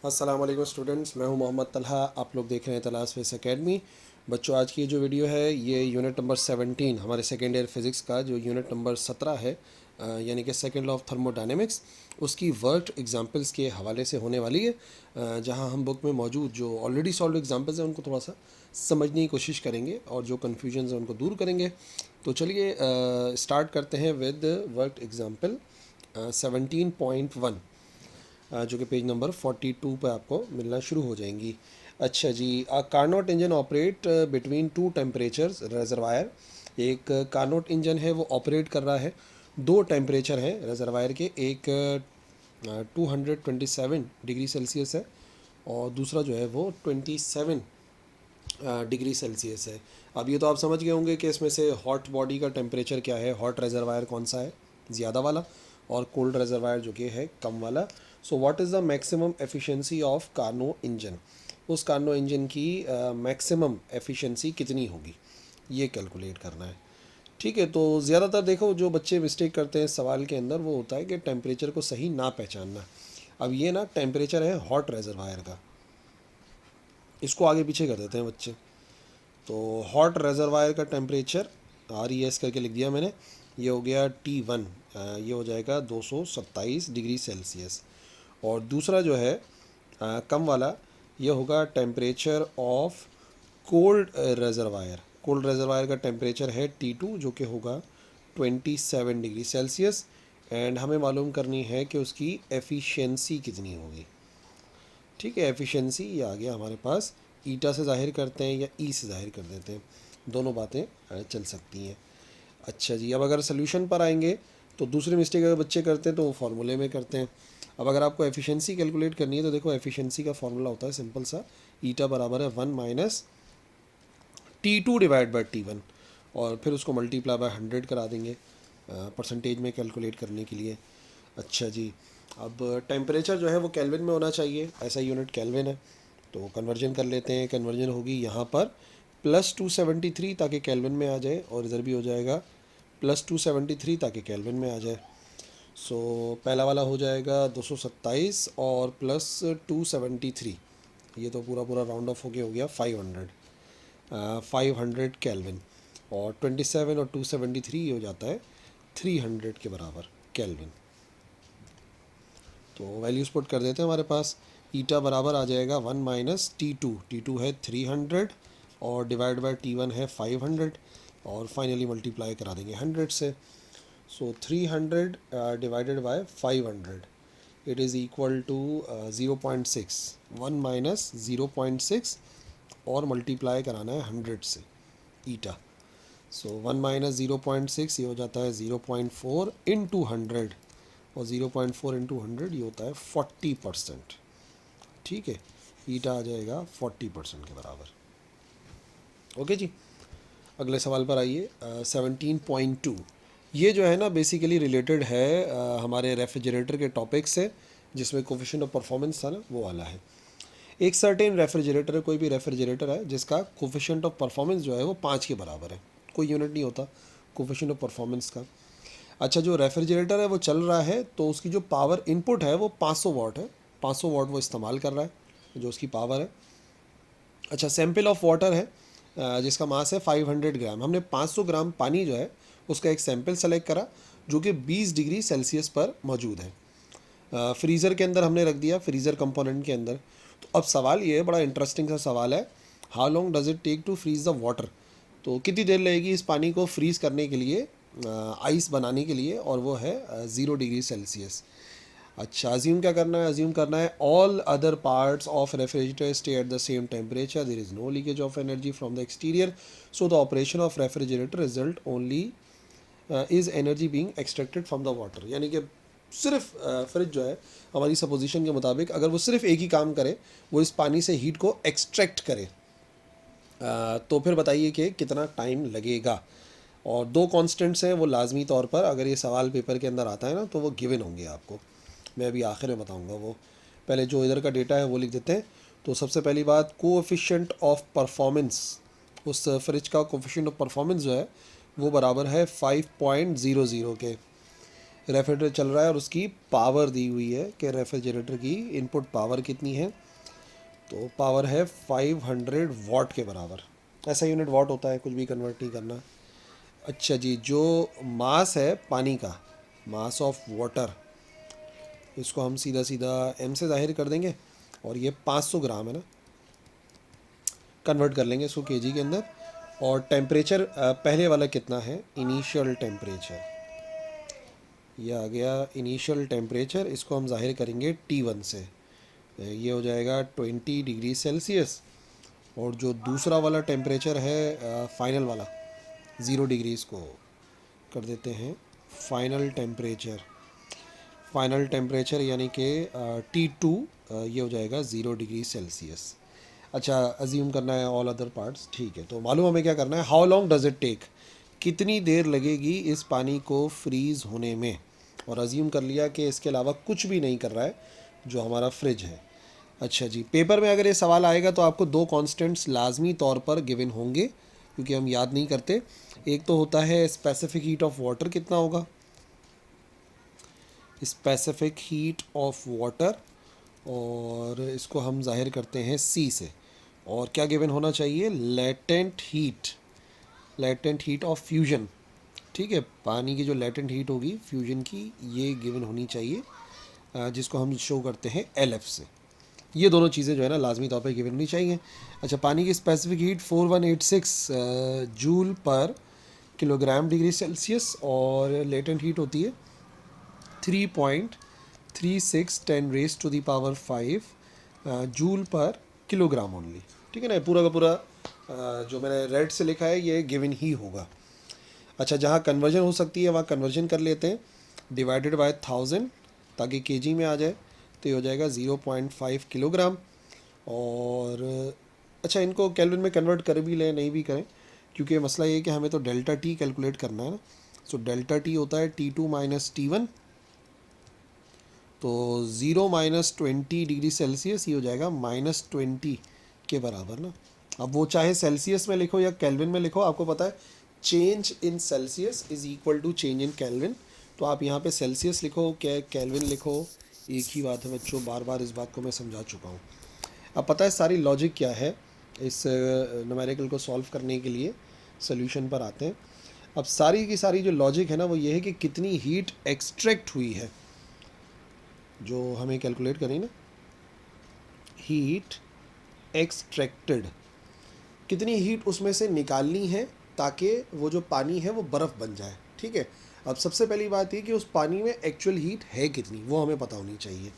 अस्सलाम वालेकुम स्टूडेंट्स, मैं हूं मोहम्मद तलहा। आप लोग देख रहे हैं तलाश फेस एकेडमी। बच्चों, आज की जो वीडियो है ये यूनिट नंबर 17 हमारे सेकेंड ईयर फिज़िक्स का जो यूनिट नंबर 17 है, यानी कि सेकेंड लॉ ऑफ थर्मोडायनेमिक्स, उसकी वर्कड एग्जांपल्स के हवाले से होने वाली है। जहां हम बुक में मौजूद जो ऑलरेडी सॉल्व एग्जांपल्स हैं उनको थोड़ा सा समझने की कोशिश करेंगे और जो कन्फ्यूजन है उनको दूर करेंगे। तो चलिए स्टार्ट करते हैं विद वर्कड एग्जाम्पल 17.1, जो कि पेज नंबर 42 पर आपको मिलना शुरू हो जाएंगी। अच्छा जी, Carnot engine operate between two temperatures reservoir. एक कार्नोट इंजन है वो ऑपरेट कर रहा है, दो टेम्परेचर हैं रेजरवायर के, एक 227 डिग्री सेल्सियस है और दूसरा जो है वो 27 डिग्री सेल्सियस है। अब ये तो आप समझ गए होंगे कि इसमें से हॉट बॉडी का टेम्परेचर क्या है, हॉट रेजरवायर कौन सा है, ज़्यादा वाला, और कोल्ड रेजरवायर जो कि है कम वाला। So what is the maximum efficiency of Carnot engine, उस कार्नो इंजन की मैक्सिमम एफिशिएंसी कितनी होगी, ये कैलकुलेट करना है। ठीक है, तो ज़्यादातर देखो जो बच्चे मिस्टेक करते हैं सवाल के अंदर वो होता है कि टेम्परेचर को सही ना पहचानना। अब ये ना टेम्परेचर है हॉट रेजरवायर का, इसको आगे पीछे कर देते हैं बच्चे। तो हॉट रेजरवायर का टेम्परेचर RES करके लिख दिया मैंने, ये हो गया T1, ये हो जाएगा 227 डिग्री सेल्सियस। और दूसरा जो है कम वाला, ये होगा temperature of cold reservoir. Cold reservoir का टेम्परेचर है T2 जो कि होगा 27 डिग्री सेल्सियस। एंड हमें मालूम करनी है कि उसकी एफिशिएंसी कितनी होगी। ठीक है, एफिशिएंसी ये आ गया हमारे पास, ईटा से ज़ाहिर करते हैं या ई से ज़ाहिर कर देते हैं, दोनों बातें चल सकती हैं। अच्छा जी, अब अगर सोल्यूशन पर आएंगे तो दूसरी मिस्टेक अगर बच्चे करते हैं तो वो फार्मूले में करते हैं। अब अगर आपको एफिशिएंसी कैलकुलेट करनी है तो देखो, एफिशिएंसी का फार्मूला होता है सिंपल सा, ईटा बराबर है 1 minus T2 divide by T1, और फिर उसको मल्टीप्लाई बाय 100 करा देंगे परसेंटेज में कैलकुलेट करने के लिए। अच्छा जी, अब टेम्परेचर जो है वो केल्विन में होना चाहिए, ऐसा यूनिट केल्विन है, तो कन्वर्जन कर लेते हैं। कन्वर्जन होगी यहाँ पर +273 ताकि केल्विन में आ जाए, और इधर भी हो जाएगा +273 ताकि केल्विन में आ जाए। सो पहला वाला हो जाएगा 227 और +273, ये तो पूरा पूरा राउंड ऑफ होके हो गया 500 केल्विन, और 27 और 273 ये हो जाता है 300 के बराबर केल्विन। तो वैल्यूज़ पुट कर देते हैं हमारे पास। ईटा बराबर आ जाएगा 1 माइनस T2 है 300 और डिवाइड बाय T1 है 500, और फाइनली मल्टीप्लाई करा देंगे 100 से। So 300 divided by 500, it is equal to 0.6, 1 minus 0.6 और मल्टीप्लाई कराना है 100 से ईटा। सो 1 माइनस 0.6 ये हो जाता है 0.4 इंटू 100, और 0.4 इंटू 100 ये होता है 40%। ठीक है, ईटा आ जाएगा 40% के बराबर। ओके जी, अगले सवाल पर आइए। 17.2, ये जो है ना बेसिकली रिलेटेड है हमारे रेफ्रिजरेटर के टॉपिक से, जिसमें कोफिशिएंट ऑफ परफॉर्मेंस था ना, वो वाला है। एक सर्टेन रेफ्रिजरेटर है, कोई भी रेफ्रिजरेटर है जिसका कोफिशिएंट ऑफ परफॉर्मेंस जो है वो 5 के बराबर है, कोई यूनिट नहीं होता कोफिशिएंट ऑफ परफॉर्मेंस का। अच्छा, जो रेफ्रिजरेटर है वो चल रहा है तो उसकी जो पावर इनपुट है वो 500 वाट है, 500 वाट वो इस्तेमाल कर रहा है जो उसकी पावर है। अच्छा, सैंपल ऑफ वाटर है जिसका मास है 500 ग्राम। हमने 500 ग्राम पानी जो है उसका एक सैंपल सेलेक्ट करा जो कि 20 डिग्री सेल्सियस पर मौजूद है। फ्रीज़र के अंदर हमने रख दिया, फ्रीज़र कंपोनेंट के अंदर। तो अब सवाल ये है, बड़ा इंटरेस्टिंग सा सवाल है, how long does it take to freeze the water. तो कितनी देर लगेगी इस पानी को फ्रीज़ करने के लिए, आइस बनाने के लिए, और वो है 0 डिग्री सेल्सियस। अच्छा, अज्यूम क्या करना है, अज्यूम करना है all other parts of refrigerator stay at the same temperature, there is no leakage of energy from the exterior, so the operation of refrigerator result only is energy being extracted from the water. यानी कि सिर्फ fridge जो है हमारी supposition के मुताबिक अगर वो सिर्फ एक ही काम करे, वो इस पानी से हीट को एक्सट्रैक्ट करे, तो फिर बताइए कि कितना टाइम लगेगा। और दो कांस्टेंट्स हैं वो लाजमी तौर पर, अगर ये सवाल पेपर के अंदर आता है ना तो वो गिवन होंगे आपको, मैं अभी आखिर में बताऊंगा वो। पहले जो इधर का डेटा है वो लिख देते हैं। तो सबसे पहली बात, कोएफिशिएंट ऑफ परफॉर्मेंस, उस फ्रिज का कोएफिशिएंट ऑफ परफॉर्मेंस जो है वो बराबर है 5.00 के। रेफ्रिजरेटर चल रहा है और उसकी पावर दी हुई है कि रेफ्रिजरेटर की इनपुट पावर कितनी है, तो पावर है 500 वाट के बराबर। ऐसा यूनिट वाट होता है, कुछ भी कन्वर्ट नहीं करना। अच्छा जी, जो मास है पानी का, मास ऑफ वाटर, इसको हम सीधा सीधा m से ज़ाहिर कर देंगे और ये 500 ग्राम है ना, कन्वर्ट कर लेंगे इसको केजी के अंदर। और टेम्परेचर पहले वाला कितना है, इनिशियल टेम्परेचर, ये आ गया इनिशियल टेम्परेचर, इसको हम ज़ाहिर करेंगे T1 से, ये हो जाएगा 20 डिग्री सेल्सियस। और जो दूसरा वाला टेम्परेचर है फाइनल वाला 0 डिग्री, इसको कर देते हैं फाइनल टेम्परेचर। फाइनल टेम्परेचर यानी कि T2, ये हो जाएगा 0 डिग्री सेल्सियस। अच्छा, अज्यूम करना है ऑल अदर पार्ट्स, ठीक है। तो मालूम हमें क्या करना है, how long does it take, कितनी देर लगेगी इस पानी को फ्रीज़ होने में। और अज्यूम कर लिया कि इसके अलावा कुछ भी नहीं कर रहा है जो हमारा फ्रिज है। अच्छा जी, पेपर में अगर ये सवाल आएगा तो आपको दो कांस्टेंट्स लाजमी तौर पर गिवन होंगे, क्योंकि हम याद नहीं करते। एक तो होता है स्पेसिफिक हीट ऑफ वाटर, कितना होगा स्पेसिफिक हीट ऑफ वाटर, और इसको हम जाहिर करते हैं C से। और क्या गिवन होना चाहिए, लेटेंट हीट ऑफ फ्यूजन, ठीक है, पानी की जो लेटेंट हीट होगी फ्यूजन की, ये गिवन होनी चाहिए, जिसको हम शो करते हैं LF से। ये दोनों चीज़ें जो है ना लाजमी तौर पे गिवन होनी चाहिए। अच्छा, पानी की specific heat 4186 joule per kilogram degree Celsius, और लेटेंट हीट होती है 3.36 10 raise to the power 5 joule per kilogram only, ठीक है ना। पूरा का पूरा जो मैंने रेड से लिखा है ये गिवन ही होगा। अच्छा, जहाँ कन्वर्जन हो सकती है वहाँ कन्वर्जन कर लेते हैं, डिवाइडेड बाय 1000 ताकि केजी में आ जाए, तो ये हो जाएगा 0.5 किलोग्राम। और अच्छा, इनको केल्विन में कन्वर्ट कर भी लें नहीं भी करें, क्योंकि मसला ये है कि हमें तो डेल्टा टी कैलकुलेट करना है ना। सो डेल्टा टी होता है T2 माइनस T1, तो 0 माइनस 20 डिग्री सेल्सियस, ये हो जाएगा -20 के बराबर ना। अब वो चाहे सेल्सियस में लिखो या केल्विन में लिखो, आपको पता है change in Celsius is equal to change in Kelvin. तो आप यहाँ पे सेल्सियस लिखो क्या केल्विन लिखो, एक ही बात है बच्चों, बार बार इस बात को मैं समझा चुका हूँ। अब पता है सारी लॉजिक क्या है, इस न्यूमेरिकल को सॉल्व करने के लिए सोल्यूशन पर आते हैं। अब सारी की सारी जो लॉजिक है ना वो ये है कि कितनी हीट एक्सट्रैक्ट हुई है, जो हमें कैलकुलेट करें ना, हीट एक्सट्रैक्टेड, कितनी हीट उसमें से निकालनी है ताकि वो जो पानी है वो बर्फ़ बन जाए, ठीक है। अब सबसे पहली बात ये कि उस पानी में एक्चुअल हीट है कितनी, वो हमें पता होनी चाहिए,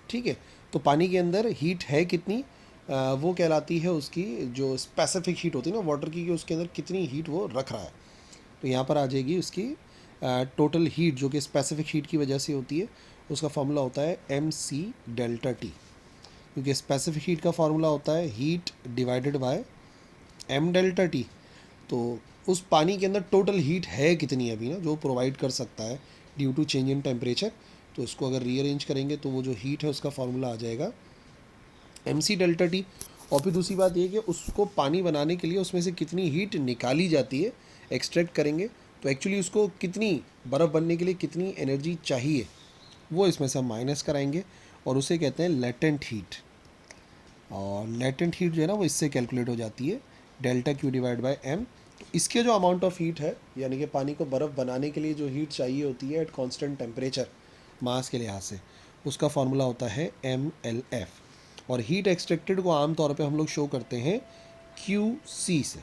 ठीक है। तो पानी के अंदर हीट है कितनी, वो कहलाती है उसकी जो स्पेसिफिक हीट होती है ना वाटर की, कि उसके अंदर कितनी हीट वो रख रहा है। तो यहाँ पर आ जाएगी उसकी टोटल हीट, जो कि स्पेसिफिक हीट की वजह से होती है। उसका फार्मूला होता है MC डेल्टा टी, क्योंकि स्पेसिफिक हीट का फार्मूला होता है heat divided by M delta T. तो उस पानी के अंदर टोटल हीट है कितनी अभी ना, जो प्रोवाइड कर सकता है due to change in temperature. तो इसको अगर रीअरेंज करेंगे तो वो जो हीट है उसका फार्मूला आ जाएगा MC डेल्टा टी। और फिर दूसरी बात ये कि उसको पानी बनाने के लिए उसमें से कितनी हीट निकाली जाती है, एक्सट्रैक्ट करेंगे तो एक्चुअली उसको कितनी बर्फ़ बनने के लिए कितनी एनर्जी चाहिए, वो इसमें से हम माइनस कराएंगे, और उसे कहते हैं लेटेंट हीट। और लेटेंट हीट जो है ना वो इससे कैलकुलेट हो जाती है, delta Q divide by M। तो इसके जो अमाउंट ऑफ हीट है, यानी कि पानी को बर्फ़ बनाने के लिए जो हीट चाहिए होती है एट कांस्टेंट टेम्परेचर मास के लिहाज से, उसका फार्मूला होता है MLF। और हीट एक्सट्रैक्टेड को आमतौर पे हम लोग शो करते हैं QC से,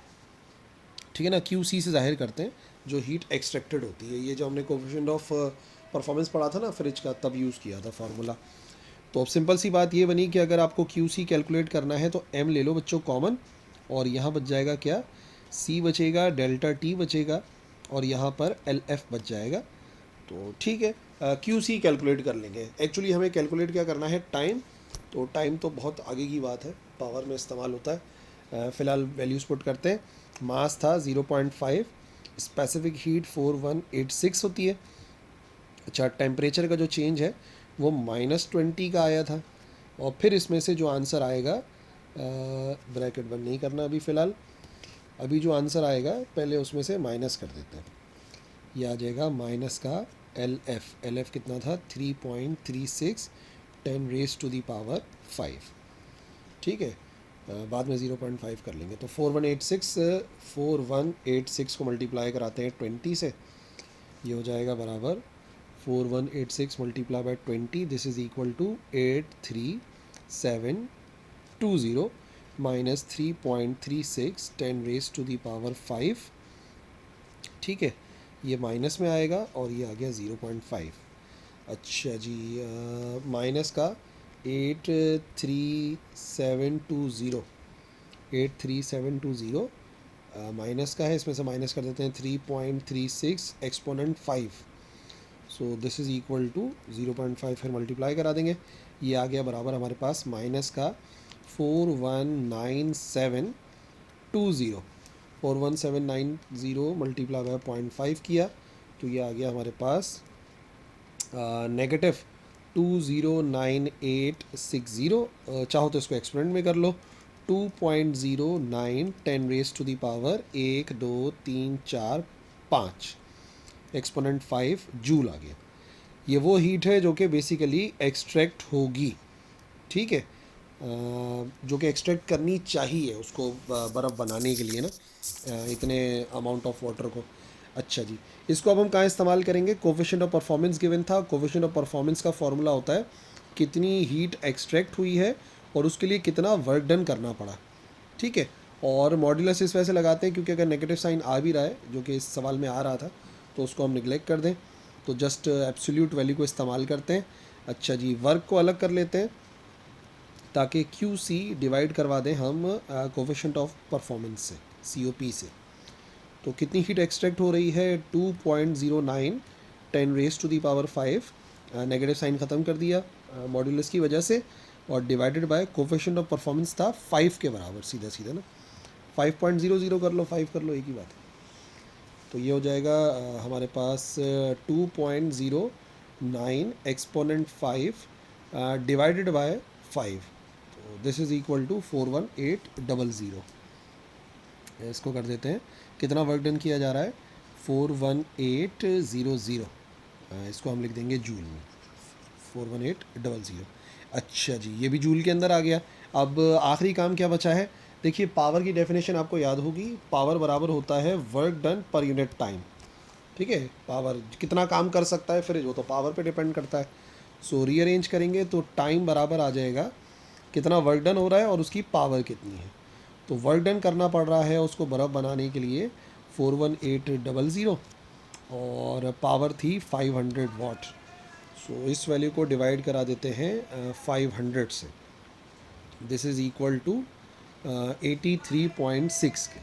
ठीक है ना, QC से जाहिर करते हैं जो हीट एक्सट्रैक्टेड होती है। ये जो हमने कोफिशिएंट ऑफ परफॉर्मेंस पढ़ा था ना फ्रिज का, तब यूज़ किया था फार्मूला। तो अब सिंपल सी बात ये बनी कि अगर आपको QC कैलकुलेट करना है तो M ले लो बच्चों कॉमन, और यहाँ बच जाएगा क्या, C बचेगा, डेल्टा T बचेगा, और यहाँ पर LF बच जाएगा। तो ठीक है, QC कैलकुलेट कर लेंगे। एक्चुअली हमें कैलकुलेट क्या करना है, टाइम। तो टाइम तो बहुत आगे की बात है, पावर में इस्तेमाल होता है। फ़िलहाल वैल्यूज़ पुट करते हैं। मास था 0.5, स्पेसिफिक हीट 4186 होती है। अच्छा, टेम्परेचर का जो चेंज है वो -20 का आया था। और फिर इसमें से जो आंसर आएगा, ब्रैकेट बंद नहीं करना अभी फ़िलहाल, अभी जो आंसर आएगा पहले उसमें से माइनस कर देते हैं, ये आ जाएगा माइनस का एल एफ कितना था 3.36 10 रेज टू दी पावर 5, ठीक है। बाद में 0.5 कर लेंगे। तो 4186 को मल्टीप्लाई कराते हैं 20 से, ये हो जाएगा बराबर 4186 multiply by 20, this is equal to 83720 minus 3.36 10 raise to the power 5, ठीक है। ये माइनस में आएगा और ये आ गया 0.5। अच्छा जी, माइनस का 83720 माइनस का है, इसमें से माइनस कर देते हैं 3.36 exponent 5, so this is equal to 0.5, फिर मल्टीप्लाई करा देंगे। ये आ गया बराबर हमारे पास माइनस का 41790 41790 मल्टीप्लाई बाय 0.5 किया तो ये आ गया हमारे पास नेगेटिव 209,860। चाहो तो इसको एक्सपोनेंट में कर लो, 2.09 10 raise to the power 1 2 3 4 5 exponent 5 joule आ गया। ये वो हीट है जो कि बेसिकली एक्सट्रैक्ट होगी, ठीक है, जो कि एक्सट्रैक्ट करनी चाहिए उसको बर्फ़ बनाने के लिए ना, इतने अमाउंट ऑफ वाटर को। अच्छा जी, इसको अब हम कहाँ इस्तेमाल करेंगे? कोफिशिएंट ऑफ परफॉर्मेंस गिवन था। कोफिशिएंट ऑफ परफॉर्मेंस का फॉर्मूला होता है कितनी हीट एक्सट्रैक्ट हुई है और उसके लिए कितना वर्क डन करना पड़ा, ठीक है। और मॉड्यूलस इस वजह से लगाते हैं क्योंकि अगर नेगेटिव साइन आ भी रहा है, जो कि इस सवाल में आ रहा था, तो उसको हम निगलेक्ट कर दें, तो जस्ट एब्सोल्यूट वैल्यू को इस्तेमाल करते हैं। अच्छा जी, वर्क को अलग कर लेते हैं ताकि क्यू सी डिवाइड करवा दें हम कोफिशिएंट ऑफ परफॉर्मेंस से, COP से। तो कितनी हीट एक्सट्रैक्ट हो रही है? 2.09 10 raise to the power 5, negative sign ख़त्म कर दिया मॉड्यूलस की वजह से, और divided by coefficient of performance था 5 के बराबर, सीधा सीधा ना 5.00 कर लो, 5 कर लो, एक ही बात है। तो ये हो जाएगा हमारे पास 2.09 एक्सपोनेंट 5 डिवाइडेड बाय 5, तो दिस इज़ इक्वल टू 41800। इसको कर देते हैं, कितना वर्क डन किया जा रहा है? 41800, इसको हम लिख देंगे जूल में, 41800। अच्छा जी, ये भी जूल के अंदर आ गया। अब आखिरी काम क्या बचा है? देखिए, पावर की डेफिनेशन आपको याद होगी, पावर बराबर होता है work done per unit time, ठीक है। पावर कितना काम कर सकता है फ्रिज, वो तो पावर पे डिपेंड करता है। सो रीअरेंज करेंगे तो टाइम बराबर आ जाएगा कितना वर्क डन हो रहा है और उसकी पावर कितनी है। तो वर्क डन करना पड़ रहा है उसको बर्फ़ बनाने के लिए 41800, और पावर थी 500 वाट। सो इस वैल्यू को डिवाइड करा देते हैं 500 से, दिस इज़ इक्वल टू 83.6 के।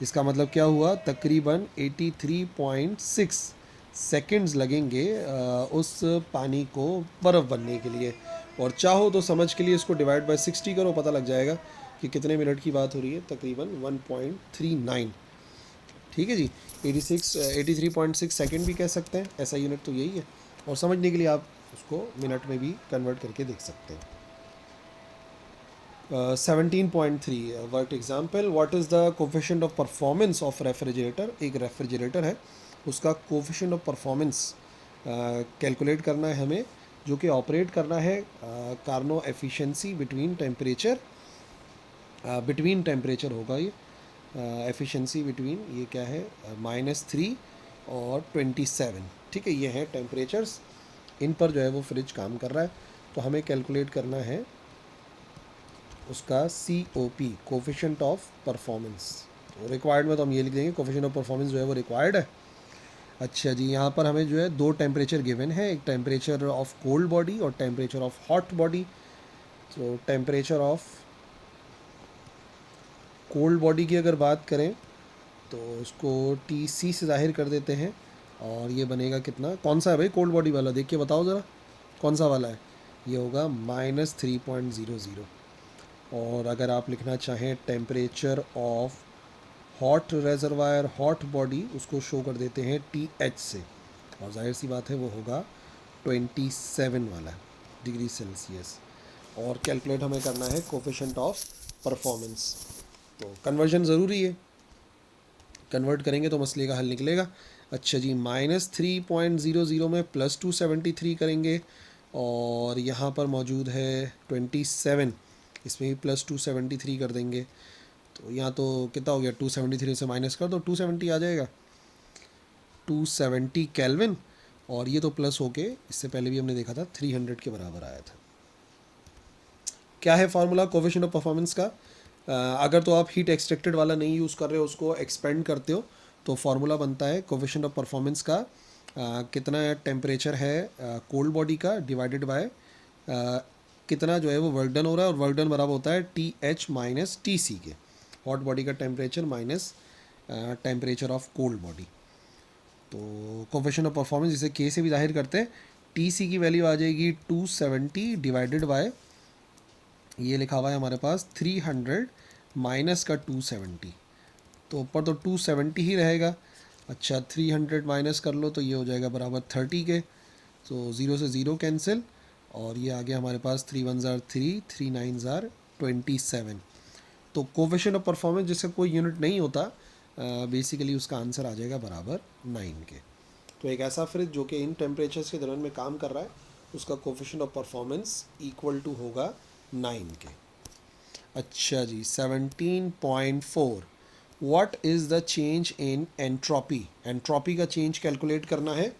इसका मतलब क्या हुआ? तकरीबन 83.6 सेकंड्स लगेंगे उस पानी को बर्फ़ बनने के लिए। और चाहो तो समझ के लिए इसको डिवाइड बाय 60 करो, पता लग जाएगा कि कितने मिनट की बात हो रही है, तकरीबन 1.39, ठीक है जी। 83.6 सेकंड भी कह सकते हैं, ऐसा यूनिट तो यही है। और समझने के लिए आप उसको मिनट में भी कन्वर्ट करके देख सकते हैं। 17.3 work example, what is the coefficient of performance of refrigerator? एक रेफ्रिजरेटर है, उसका कोफिशिएंट ऑफ परफॉर्मेंस कैलकुलेट करना है हमें, जो कि ऑपरेट करना है कार्नो एफिशिएंसी बिटवीन टेम्परेचर होगा ये, एफिशिएंसी बिटवीन, ये क्या है, -3 और 27, ठीक है। ये हैं टेम्परेचर्स, इन पर जो है वो फ्रिज काम कर रहा है। तो हमें कैलकुलेट करना है उसका COP, कोफिशिएंट ऑफ परफॉर्मेंस। तो रिक्वायर्ड में तो हम ये लिख देंगे, कोफिशिएंट ऑफ परफॉर्मेंस जो है वो रिक्वायर्ड है। अच्छा जी, यहाँ पर हमें जो है दो टेम्परेचर गिवन है, एक टेम्परेचर ऑफ कोल्ड बॉडी और टेम्परेचर ऑफ हॉट बॉडी। तो टेम्परेचर ऑफ कोल्ड बॉडी की अगर बात करें तो उसको TC से ज़ाहिर कर देते हैं, और ये बनेगा कितना? कौन सा है भाई कोल्ड बॉडी वाला, देख के बताओ ज़रा कौन सा वाला है? ये होगा -3.00। और अगर आप लिखना चाहें temperature of hot reservoir, hot body, उसको शो कर देते हैं TH से, और जाहिर सी बात है वो होगा 27 वाला डिग्री सेल्सियस। और कैलकुलेट हमें करना है कोफिशिएंट ऑफ परफॉर्मेंस। तो कन्वर्जन ज़रूरी है, कन्वर्ट करेंगे तो मसले का हल निकलेगा। अच्छा जी, -3.00 में +273 करेंगे और यहाँ पर मौजूद है 27, इसमें भी +273 कर देंगे। तो यहाँ तो कितना हो गया, 273 से माइनस कर दो, 270 आ जाएगा, 270 केल्विन। और ये तो प्लस होके इससे पहले भी हमने देखा था 300 के बराबर आया था। क्या है फार्मूला कोफिशिएंट ऑफ परफॉर्मेंस का? अगर तो आप हीट एक्सट्रैक्टेड वाला नहीं यूज़ कर रहे हो, उसको एक्सपेंड करते हो, तो फार्मूला बनता है कोफिशिएंट ऑफ परफॉर्मेंस का कितना टेम्परेचर है कोल्ड बॉडी का डिवाइडेड बाय कितना जो है वो वर्क डन हो रहा है, और वर्क डन बराबर होता है TH माइनस TC के, हॉट बॉडी का temperature minus temperature of cold body. तो कोफिशिएंट ऑफ परफॉर्मेंस जिसे K से भी जाहिर करते हैं, TC की वैल्यू आ जाएगी 270 डिवाइडेड बाय, ये लिखा हुआ है हमारे पास 300 माइनस का 270, तो ऊपर तो 270 ही रहेगा। अच्छा, 300 माइनस कर लो तो ये हो जाएगा बराबर 30 के, तो 0 से 0 कैंसिल, और ये आ गया हमारे पास 3 1 ज़ार 3, 3 9 ज़ार 27। तो कोफिशिएंट ऑफ परफॉर्मेंस जिसका कोई यूनिट नहीं होता, बेसिकली उसका आंसर आ जाएगा बराबर 9 के। तो एक ऐसा फ्रिज जो कि इन टेम्परेचर्स के दौरान में काम कर रहा है, उसका coefficient of performance equal to होगा 9 के। अच्छा जी, 17.4, what is the change in entropy? Entropy का चेंज कैलकुलेट करना है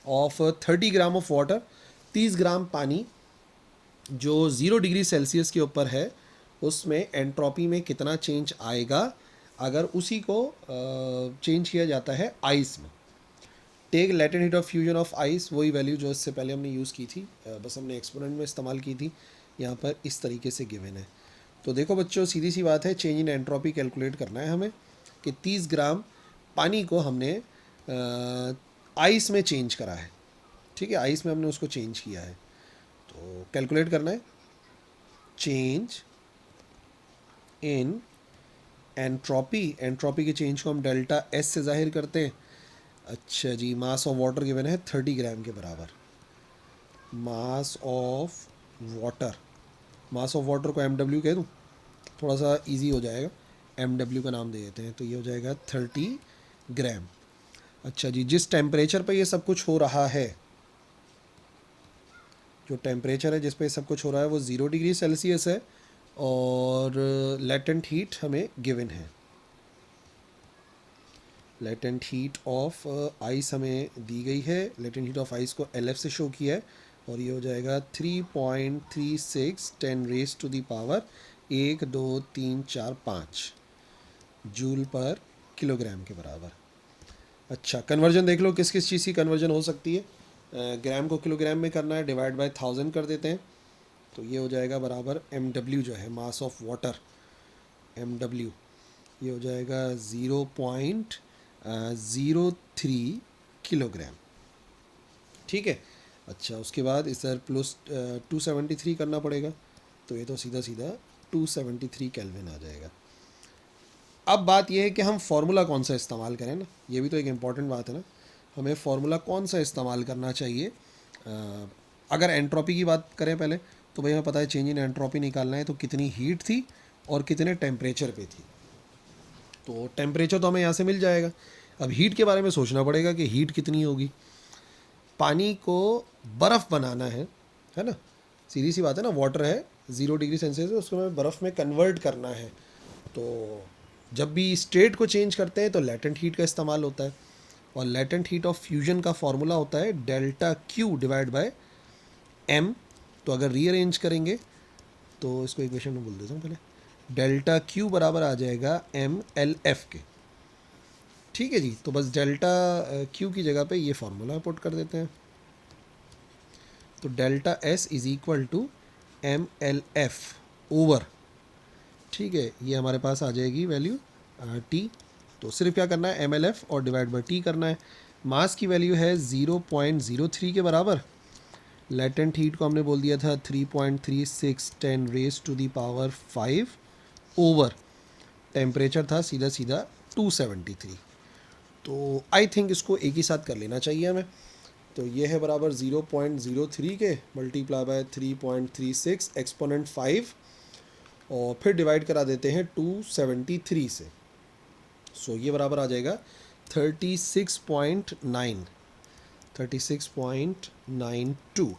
of 30 gram of water, 30 gram पानी जो 0 डिग्री सेल्सियस के ऊपर है, उसमें एंट्रोपी में कितना चेंज आएगा अगर उसी को चेंज किया जाता है आइस में। Take latent heat of fusion of ice, वही वैल्यू जो इससे पहले हमने यूज़ की थी, बस हमने एक्सपोनेंट में इस्तेमाल की थी, यहाँ पर इस तरीके से गिवन है। तो देखो बच्चों, सीधी सी बात है, चेंज इन एंट्रोपी कैलकुलेट करना है हमें कि 30 ग्राम पानी को हमने आइस में चेंज करा है, ठीक है, आइस में हमने उसको चेंज किया है। तो कैलकुलेट करना है चेंज इन एंट्रोपी, एंट्रोपी के चेंज को हम डेल्टा एस से जाहिर करते हैं। अच्छा जी, मास ऑफ वाटर गिवन है 30 ग्राम के बराबर, mass of water, mass of water को MW कह दूँ, थोड़ा सा इजी हो जाएगा, MW का नाम दे देते हैं, तो ये हो जाएगा 30 ग्राम। अच्छा जी, जिस टेम्परेचर पे ये सब कुछ हो रहा है, जो टेम्परेचर है जिस पे सब कुछ हो रहा है वो 0 डिग्री सेल्सियस है, और लेटेंट हीट हमें गिवन है, लेटेंट हीट ऑफ आइस हमें दी गई है, लेटेंट हीट ऑफ आइस को LF से शो किया है, और ये हो जाएगा 3.36 10 raise to the power 1 2 3 4 5 joule per kilogram के बराबर। अच्छा, कन्वर्जन देख लो किस किस चीज़ की कन्वर्जन हो सकती है। ग्राम को किलोग्राम में करना है, डिवाइड बाय 1000 कर देते हैं, तो ये हो जाएगा बराबर MW जो है मास ऑफ वाटर, MW ये हो जाएगा 0.03 किलोग्राम, ठीक है। अच्छा, उसके बाद इस तरह प्लस 273 करना पड़ेगा, तो ये तो सीधा सीधा 273 केल्विन आ जाएगा। अब बात यह है कि हम फार्मूला कौन सा इस्तेमाल करें ना, ये भी तो एक इम्पॉर्टेंट बात है ना, हमें फार्मूला कौन सा इस्तेमाल करना चाहिए। अगर एंट्रोपी की बात करें पहले, तो भाई हमें पता है चेंज इन एंट्रोपी निकालना है, तो कितनी हीट थी और कितने टेम्परेचर पे थी। तो टेम्परेचर तो हमें यहाँ से मिल जाएगा, अब हीट के बारे में सोचना पड़ेगा कि हीट कितनी होगी। पानी को बर्फ़ बनाना है ना, सीधी सी बात है ना, वाटर है 0 डिग्री सेल्सियस, उसको हमें बर्फ़ में कन्वर्ट करना है। तो जब भी स्टेट को चेंज करते हैं तो लेटेंट हीट का इस्तेमाल होता है, और लेटेंट हीट ऑफ फ्यूजन का फॉर्मूला होता है delta Q divide by M। तो अगर रीअरेंज करेंगे तो इसको इक्वेशन में बोल देता हूँ पहले, डेल्टा Q बराबर आ जाएगा MLF के, ठीक है जी। तो बस डेल्टा Q की जगह पे ये फार्मूला पुट कर देते हैं, तो delta S is equal to MLF over, ठीक है, ये हमारे पास आ जाएगी वैल्यू T। तो सिर्फ क्या करना है, MLF और डिवाइड बाई T करना है। मास की वैल्यू है 0.03 के बराबर, लेटेंट हीट को हमने बोल दिया था 3.36 10 raise to the power 5 over, temperature था सीधा सीधा 273। तो आई थिंक इसको एक ही साथ कर लेना चाहिए हमें। तो ये है बराबर 0.03 के मल्टीप्लाई बाय 3.36 एक्सपोनेंट 5, और फिर डिवाइड करा देते हैं 273 से। सो ये बराबर आ जाएगा 36.9, 36.92।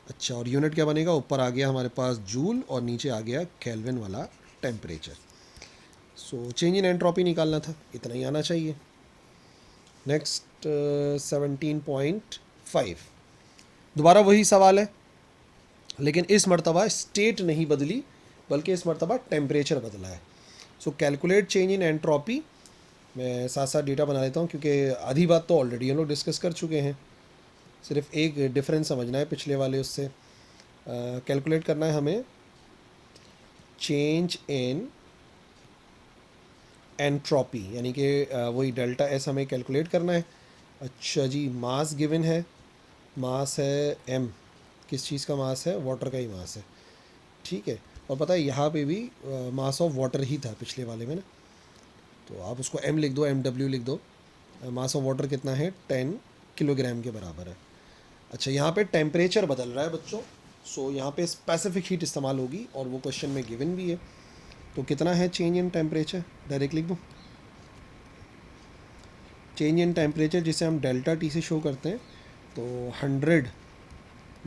अच्छा, और यूनिट क्या बनेगा? ऊपर आ गया हमारे पास जूल और नीचे आ गया केल्विन वाला temperature. So change in entropy निकालना था, इतना ही आना चाहिए। नेक्स्ट 17.5, दोबारा वही सवाल है, लेकिन इस मर्तबा स्टेट नहीं बदली बल्कि इस मर्तबा टेम्परेचर बदला है। सो कैलकुलेट चेंज इन एंट्रोपी, मैं साथ साथ डेटा बना लेता हूँ क्योंकि आधी बात तो ऑलरेडी हम लोग डिस्कस कर चुके हैं, सिर्फ एक डिफरेंस समझना है पिछले वाले उससे। कैलकुलेट करना है हमें चेंज इन एंट्रोपी, यानी कि वही डेल्टा एस हमें कैलकुलेट करना है। अच्छा जी, मास गिवन है, मास है एम, किस चीज़ का मास है? वाटर का ही मास है, ठीक है। और पता है यहाँ पे भी मास ऑफ वाटर ही था पिछले वाले में ना, तो आप उसको एम लिख दो, एम डब्ल्यू लिख दो। मास ऑफ वाटर कितना है? 10 किलोग्राम के बराबर है। अच्छा, यहाँ पे टेम्परेचर बदल रहा है बच्चों, सो यहाँ पे स्पेसिफिक हीट इस्तेमाल होगी और वो क्वेश्चन में गिवन भी है। तो कितना है चेंज इन टेम्परेचर? डायरेक्ट लिख दूँ, चेंज इन टेम्परेचर जिसे हम डेल्टा टी से शो करते हैं, तो 100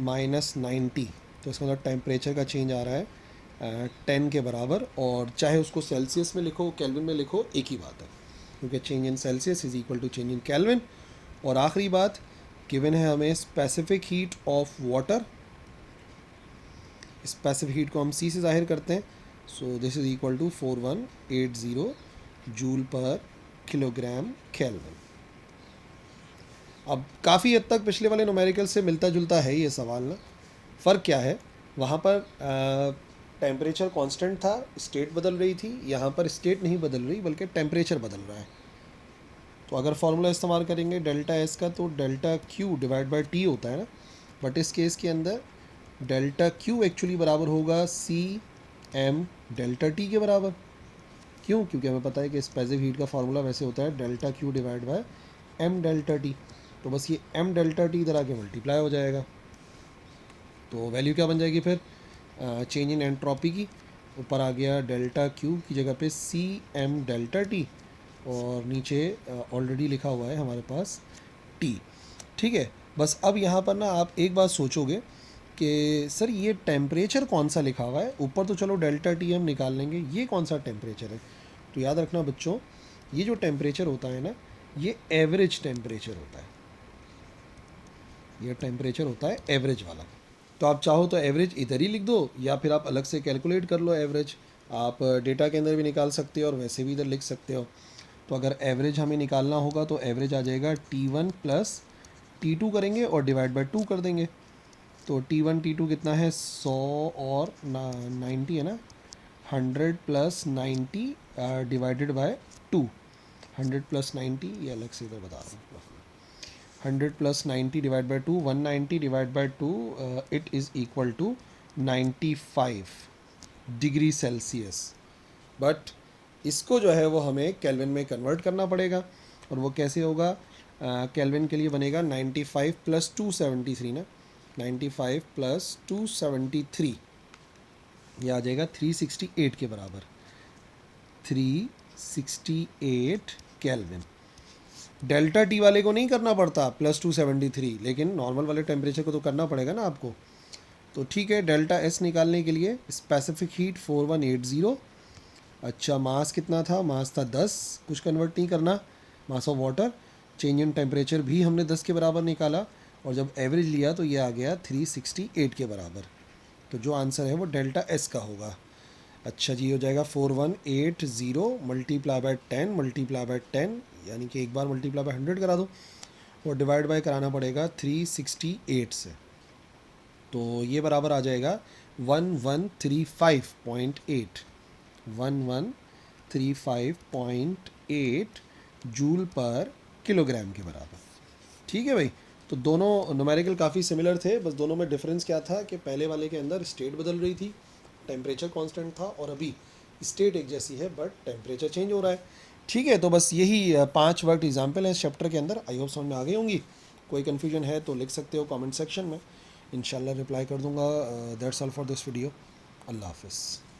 माइनस 90, तो इसका मतलब टेम्परेचर का चेंज आ रहा है 10 के बराबर। और चाहे उसको सेल्सियस में लिखो, केल्विन में लिखो, एक ही बात है, क्योंकि change in Celsius is equal to change in Kelvin. और आखिरी बात गिवन है हमें specific heat of water, specific heat को हम सी से जाहिर करते हैं, so this is equal to 4180 joule per kilogram Kelvin. अब काफ़ी हद तक पिछले वाले न्यूमेरिकल से मिलता जुलता है ये सवाल ना। फ़र्क क्या है? वहाँ पर टेम्परेचर कांस्टेंट था, स्टेट बदल रही थी, यहाँ पर स्टेट नहीं बदल रही बल्कि टेम्परेचर बदल रहा है। तो अगर फॉर्मूला इस्तेमाल करेंगे डेल्टा एस का, तो delta Q divide by T होता है ना, बट इस केस के अंदर डेल्टा क्यू एक्चुअली बराबर होगा सी एम डेल्टा टी के बराबर। क्यों? क्योंकि हमें पता है कि स्पेसिफिक हीट का फार्मूला वैसे होता है delta Q divide by M delta T. तो बस ये एम डेल्टा टी इधर आके मल्टीप्लाई हो जाएगा, तो वैल्यू क्या बन जाएगी फिर? चेंज इन एंट्रोपी की, ऊपर आ गया डेल्टा क्यू की जगह पे सी एम डेल्टा टी, और नीचे ऑलरेडी लिखा हुआ है हमारे पास टी, ठीक है। बस अब यहाँ पर ना आप एक बात सोचोगे कि सर ये टेम्परेचर कौन सा लिखा हुआ है? ऊपर तो चलो डेल्टा टी हम निकाल लेंगे, ये कौन सा टेम्परेचर है? तो याद रखना बच्चों, ये जो टेम्परेचर होता है ना, ये एवरेज टेम्परेचर होता है, ये टेम्परेचर होता है एवरेज वाला। तो आप चाहो तो एवरेज इधर ही लिख दो, या फिर आप अलग से कैलकुलेट कर लो एवरेज, आप डेटा के अंदर भी निकाल सकते हो और वैसे भी इधर लिख सकते हो। तो अगर एवरेज हमें निकालना होगा तो एवरेज आ जाएगा T1 प्लस T2 करेंगे और डिवाइड बाई 2 कर देंगे। तो T1 T2 कितना है? 100 और 90 है ना, 100 प्लस 90 डिवाइडेड बाय 2, 100 प्लस 90, ये अलग से इधर बता रहा हूँ, 100 plus 90 divide by 2, 190 divide by 2, it is equal to 95 degree Celsius. But इसको जो है वो हमें केल्विन में कन्वर्ट करना पड़ेगा, और वो कैसे होगा? केल्विन के लिए बनेगा 95 प्लस 273 ना, 95 प्लस 273, ये आ जाएगा 368 के बराबर, 368 केल्विन। डेल्टा टी वाले को नहीं करना पड़ता प्लस 273, लेकिन नॉर्मल वाले टेम्परेचर को तो करना पड़ेगा ना आपको। तो ठीक है, डेल्टा एस निकालने के लिए स्पेसिफिक हीट 4180। अच्छा, मास कितना था? मास था 10, कुछ कन्वर्ट नहीं करना, mass of water. Change in temperature भी हमने 10 के बराबर निकाला, और जब एवरेज लिया तो ये आ गया 368 के बराबर। तो जो आंसर है वो डेल्टा एस का होगा। अच्छा जी, हो जाएगा 4180 मल्टीप्लाई बाय 10 मल्टीप्लाई बाय 10, यानी कि एक बार मल्टीप्लाई बाय 100 करा दो, और डिवाइड बाय कराना पड़ेगा 368 से, तो ये बराबर आ जाएगा 1135.8, 1135.8 जूल पर किलोग्राम के बराबर। ठीक है भाई, तो दोनों न्यूमेरिकल काफ़ी सिमिलर थे, बस दोनों में डिफरेंस क्या था कि पहले वाले के अंदर स्टेट बदल रही थी, टेम्परेचर कांस्टेंट था, और अभी स्टेट एक जैसी है बट टेम्परेचर चेंज हो रहा है। ठीक है, तो बस यही 5 वर्क एग्जाम्पल है इस चैप्टर के अंदर। आई होप समझ में आ गई होंगी। कोई कन्फ्यूजन है तो लिख सकते हो कमेंट सेक्शन में, इंशाल्लाह रिप्लाई कर दूंगा। That's all for this video. अल्लाह हाफिज़।